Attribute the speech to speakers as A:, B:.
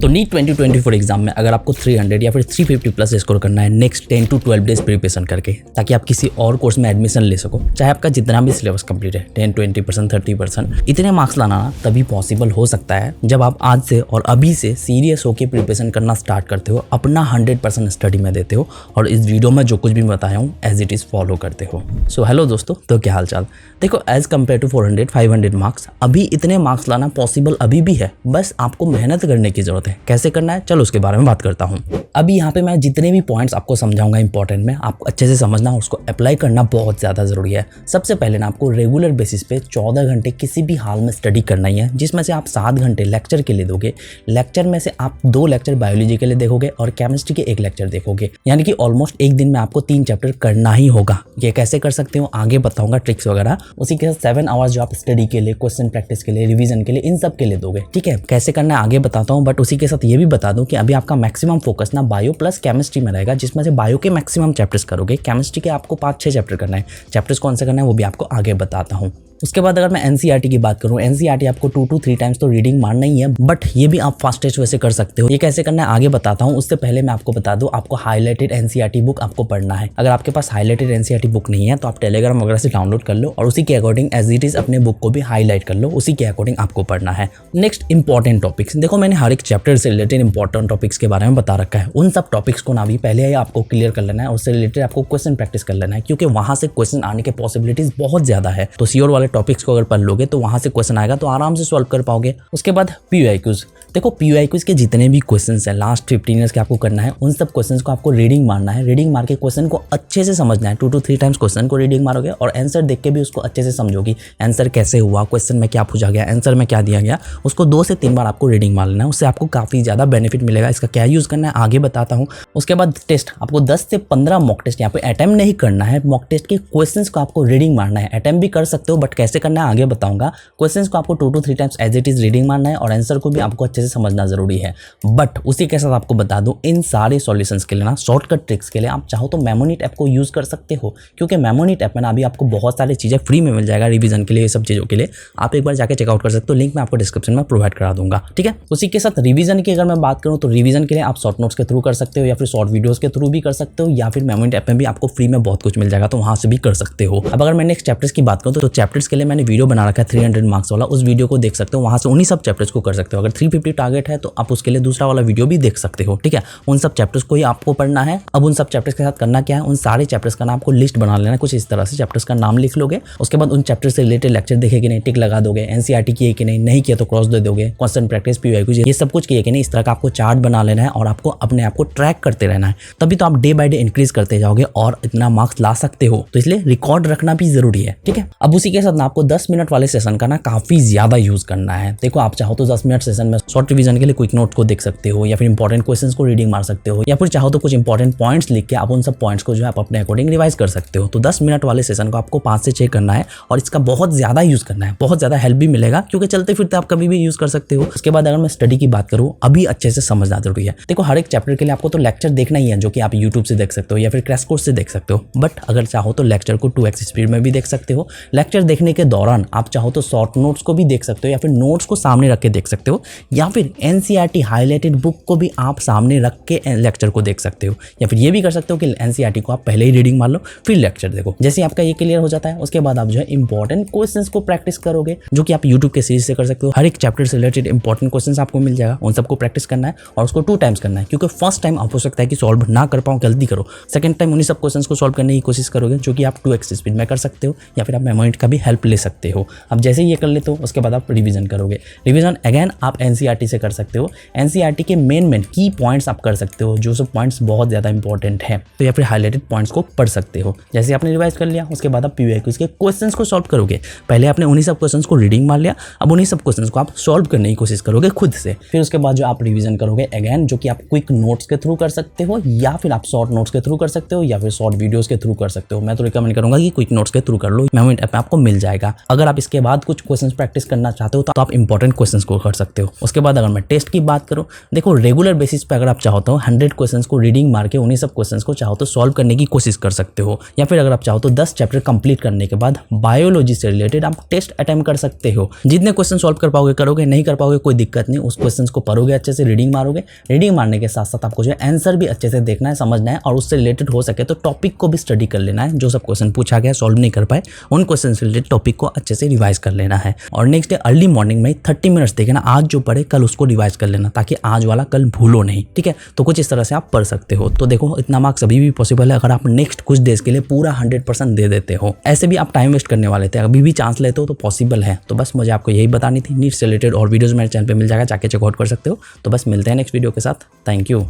A: तो NEET 2024 exam में अगर आपको 300 या फिर 350 प्लस स्कोर करना है नेक्स्ट 10 to 12 डेज प्रिपरेशन करके, ताकि आप किसी और कोर्स में एडमिशन ले सको, चाहे आपका जितना भी सिलेबस कंप्लीट है 10, 20%, 30%, इतने मार्क्स लाना तभी पॉसिबल हो सकता है जब आप आज से और अभी से सीरियस होकर प्रिपरेशन करना स्टार्ट करते हो, अपना 100% स्टडी में देते हो और इस वीडियो में जो कुछ भी बताया हूँ एज इट इज फॉलो करते हो। सो हेलो दोस्तों, तो क्या हाल चाल। देखो, एज कम्पेयर टू 400, 500 मार्क्स, अभी इतने मार्क्स लाना पॉसिबल अभी भी है, बस आपको मेहनत करने की जरूरत है। कैसे करना है, चलो उसके बारे में बात करता हूँ। अभी यहाँ पे मैं जितने भी पॉइंट्स आपको समझाऊंगा इंपॉर्टेंट में, आपको अच्छे से समझना और उसको अप्लाई करना बहुत ज़्यादा ज़रूरी है। सबसे पहले ना आपको रेगुलर बेसिस पे 14 घंटे किसी भी हाल में स्टडी करना ही है, जिसमें से आप 7 घंटे लेक्चर के लिए दोगे। लेक्चर में से आप 2 लेक्चर बायोलॉजी के लिए देखोगे और केमिस्ट्री के 1 लेक्चर देखोगे, यानी कि ऑलमोस्ट एक दिन में आपको 3 चैप्टर करना ही होगा। ये कैसे कर सकते हो आगे बताऊंगा, ट्रिक्स वगैरह। उसी के साथ 7 आवर्स जो आप स्टडी के लिए, क्वेश्चन प्रैक्टिस के लिए, रिवीजन के लिए, इन सब के लिए दोगे। ठीक है, कैसे करना है आगे बताता हूँ, बट उसी के साथ ये भी बता दूं कि अभी आपका मैक्सिमम फोकस ना बायो प्लस केमिस्ट्री में रहेगा, जिसमें से बायो के मैक्सिमम चैप्टर्स करोगे। केमिस्ट्री के आपको 5-6 चैप्टर करना है। चैप्टर्स कौन से करना है वो भी आपको आगे बताता हूँ। उसके बाद अगर मैं एनसीईआरटी की बात करूँ, एनसीईआरटी आपको 2 to 3 टाइम्स तो रीडिंग मारना ही है, बट ये भी आप फास्टेस्ट वैसे कर सकते हो। ये कैसे करना है आगे बताता हूँ। उससे पहले मैं आपको बता दूं, आपको हाईलाइटेड एनसीईआरटी बुक आपको पढ़ना है। अगर आपके पास हाईलाइटेड एनसीईआरटी बुक नहीं है तो आप टेलीग्राम वगैरह से डाउनलोड कर लो और उसी के अकॉर्डिंग एज इट इज अपने बुक को भी हाईलाइट कर लो, उसी के अकॉर्डिंग आपको पढ़ना है। नेक्स्ट इंपॉर्टेंट टॉपिक्स, देखो मैंने हर एक चैप्टर से रिलेटेड इंपॉर्टेंट टॉपिक्स के बारे में बता रखा है। उन सब टॉपिक्स को ना भी पहले ही आपको क्लियर कर लेना है और उससे रिलेटेड आपको क्वेश्चन प्रैक्टिस कर लेना है, क्योंकि वहां से क्वेश्चन आने के पॉसिबिलिटीज बहुत ज्यादा है। तो सीओर वाले टॉपिक्स को अगर पढ़ लोगे तो वहां से क्वेश्चन आएगा तो आराम से सॉल्व कर पाओगे। उसके बाद पीयूआईक्यूज, देखो पीयूआईक्यूज के जितने भी क्वेश्चंस हैं लास्ट 15 ईयर्स के आपको करना है, उन सब क्वेश्चंस को आपको रीडिंग मारना है। रीडिंग मार के क्वेश्चन को अच्छे से समझना है। 2 to 3 टाइम्स क्वेश्चन को रीडिंग मारोगे और आंसर देख के भी उसको अच्छे से समझोगी। आंसर कैसे हुआ, क्वेश्चन में क्या पूछा गया, आंसर में क्या दिया गया, उसको 2 से 3 बार आपको रीडिंग मार लेना है। उससे आपको काफी ज्यादा बेनिफिट मिलेगा। इसका क्या यूज करना है आगे बताता हूँ। उसके बाद टेस्ट, आपको 10 से 15 मॉक टेस्ट यहाँ पे अटेम्प्ट नहीं करना है। मॉक टेस्ट के क्वेश्चंस को आपको रीडिंग मारना है। अटेम्प्ट भी कर सकते हो बट कैसे करना है आगे बताऊंगा। क्वेश्चंस को आपको 2 to 3 times as it is reading मारना है और आंसर को भी आपको अच्छे से समझना जरूरी है। बट उसी के साथ आपको बता दूं, इन सारे सॉल्यूशंस के लिए ना, शॉर्टकट ट्रिक्स के लिए आप चाहो तो मेमोनीट ऐप को यूज कर सकते हो, क्योंकि मेमोनीट ऐप में ना अभी आपको बहुत सारी चीजें फ्री में मिल जाएगा रिवीजन के लिए। ये सब चीजों के लिए आप एक बार जाके चेकआउट कर सकते हो। लिंक मैं आपको डिस्क्रिप्शन में प्रोवाइड करा दूंगा। ठीक है, उसी के साथ रिवीजन की अगर मैं बात करूं तो रिवीजन के लिए आप शॉर्ट नोट्स के थ्रू कर सकते हो या फिर शॉर्ट वीडियोस के थ्रू भी कर सकते हो, या फिर मेमोनीट ऐप में भी आपको फ्री में बहुत कुछ मिल जाएगा, तो वहां से भी कर सकते हो। अब अगर मैं नेक्स्ट चैप्टर्स की बात करूं तो चैप्टर्स के लिए मैंने वीडियो बना रखा है 300 मार्क्स वाला, उस वीडियो को देख सकते हो। वहां से उन्हीं सब चैप्टर्स को कर सकते हो। अगर 350 टारगेट है तो आप उसके लिए दूसरा वाला वीडियो भी देख सकते हो। ठीक है, उन सब चैप्टर्स को ही आपको पढ़ना है। अब उन सब चैप्टर्स के साथ करना क्या है, उन सारे चैप्टर्स का ना आपको लिस्ट बना लेना है। कुछ इस तरह से चैप्टर्स का नाम लिख लोगे, उसके बाद उन चैप्टर से रिलेटेड लेक्चर देखे कि नहीं, टिक लगा दोगे। एनसीईआरटी किए कि नहीं किया तो क्रॉस दे दोगे। क्वेश्चन प्रैक्टिस, पीयूआईक्यूज, ये सब कुछ किए कि नहीं, इस तरह का आपको चार्ट बना लेना है और आपको अपने आप को ट्रैक करते रहना है। तभी तो आप डे बाय डे इंक्रीज करते जाओगे और इतना मार्क्स ला सकते हो। तो इसलिए रिकॉर्ड रखना भी जरूरी है। ठीक है, अब उसी के साथ ना आपको 10 मिनट वाले सेशन का ना काफी ज्यादा यूज करना है। देखो, आप चाहो तो 10 मिनट सेशन में शॉर्ट रिवीजन के लिए क्विक नोट को देख सकते हो, या फिर इंपॉर्टेंट क्वेश्चंस को रीडिंग मार सकते हो, या फिर चाहो तो कुछ इंपॉर्टेंट पॉइंट्स लिख के आप उन सब पॉइंट्स को जो है आप अपने अकॉर्डिंग रिवाइज कर सकते हो। तो 10 मिनट वाले सेशन को आपको 5 से 6 करना है और इसका बहुत ज्यादा यूज करना है। बहुत ज्यादा हेल्प भी मिलेगा, क्योंकि चलते फिरते आप कभी भी यूज कर सकते हो। उसके बाद अगर मैं स्टडी की बात करूँ, अभी अच्छे से समझना जरूरी है। देखो, हर एक चैप्टर के लिए आपको तो लेक्चर देखना ही है, जो कि आप यूट्यूब से देख सकते हो या फिर क्रैश कोर्स से देख सकते हो। बट अगर चाहो तो लेक्चर को 2x स्पीड में भी देख सकते हो। लेक्चर देखने के दौरान आप चाहो तो शॉर्ट नोट्स को भी देख सकते हो, या फिर नोट्स को सामने रख के देख सकते हो, या फिर एनसीईआरटी हाईलाइटेड बुक को भी आप सामने रख के लेक्चर को देख सकते हो। या फिर ये भी कर सकते हो कि एनसीईआरटी को आप पहले ही रीडिंग मार लो, फिर लेक्चर देखो। जैसे आपका ये क्लियर हो जाता है, उसके बाद आप जो है इंपॉर्टेंट क्वेश्चंस को प्रैक्टिस करोगे, जो कि आप यूट्यूब के सीरीज से कर सकते हो। हर एक चैप्टर से रिलेटेड इंपॉर्टेंट क्वेश्चंस आपको मिल जाएगा, उन सबको प्रैक्टिस करना है और उसको 2 टाइम्स करना है, क्योंकि फर्स्ट टाइम आप हो सकता है कि सॉल्व ना कर पाओ, गलती करो। सेकंड टाइम उन्हीं सब क्वेश्चंस को सॉल्व करने की कोशिश करोगे, जो कि आप 2x स्पीड में कर सकते हो, या फिर आप मेमोरीट का भी हेल्प ले सकते हो। अब जैसे ये कर लेते हो, उसके बाद आप रिवीजन करोगे। रिवीजन अगेन आप एनसीईआरटी से कर सकते हो। एनसीईआरटी के मेन की पॉइंट्स आप कर सकते हो, जो सब पॉइंट्स बहुत ज्यादा इंपॉर्टेंट है, तो या फिर हाईलाइटेड पॉइंट्स को पढ़ सकते हो। जैसे आपने रिवाइज कर लिया, उसके बाद आप पीयूआईक्यूज के क्वेश्चंस को सॉल्व करोगे। पहले आपने उन्हीं सब क्वेश्चंस को रीडिंग मार लिया, अब उन्हीं सब क्वेश्चंस को आप सॉल्व करने की कोशिश करोगे खुद से। फिर उसके बाद जो आप रिवीजन करोगे अगेन, जो कि आप क्विक नोट्स के थ्रू कर सकते हो, या फिर आप शॉर्ट नोट्स के थ्रू कर सकते हो, या फिर शॉर्ट वीडियोस के थ्रू कर सकते हो। मैं तो रिकमेंड करूंगा कि क्विक नोट्स के थ्रू कर लो, मेमोरीट ऐप में आपको मिल मिल जाएगा। अगर आप इसके बाद कुछ क्वेश्चन प्रैक्टिस करना चाहते हो तो आप इंपॉर्टेंट क्वेश्चन को कर सकते हो। उसके बाद अगर मैं टेस्ट की बात करूँ, देखो रेगुलर बेसिस पे अगर आप चाहो तो 100 क्वेश्चंस को रीडिंग मार के उन्हीं सब क्वेश्चंस को चाहो तो सॉल्व करने की कोशिश कर सकते हो, या फिर अगर आप चाहो तो 10 चैप्टर कंप्लीट करने के बाद बायोलॉजी से रिलेटेड आप टेस्ट अटेम्प्ट कर सकते हो। जितने क्वेश्चन सॉल्व कर पाओगे करोगे, नहीं कर पाओगे कोई दिक्कत नहीं, उस क्वेश्चन को पढ़ोगे अच्छे से, रीडिंग मारोगे। रीडिंग मारने के साथ साथ आपको जो है आंसर भी अच्छे से देखना है, समझना है, और उससे रिलेटेड हो सके तो टॉपिक को भी स्टडी कर लेना है। जो सब क्वेश्चन पूछा गया सॉल्व नहीं कर पाए उन क्वेश्चन से रिलेटेड टॉपिक को अच्छे से रिवाइज कर लेना है। और नेक्स्ट डे अर्ली मॉर्निंग में 30 मिनट्स देखेना, आज जो पढ़े कल उसको रिवाइज कर लेना ताकि आज वाला कल भूलो नहीं, ठीक है। तो कुछ इस तरह से आप पढ़ सकते हो। तो देखो इतना मार्क्स अभी भी पॉसिबल है अगर आप नेक्स्ट कुछ डेज के लिए पूरा 100% दे देते हो। ऐसे भी आप टाइम वेस्ट करने वाले थे, अभी भी चांस लेते हो तो पॉसिबल है। तो बस मुझे आपको यही बतानी थी। नीट से रिलेटेड और वीडियोस मेरे चैनल पे मिल जाएगा, जाके चेकआउट कर सकते हो। तो बस मिलते हैं नेक्स्ट वीडियो के साथ। Thank you.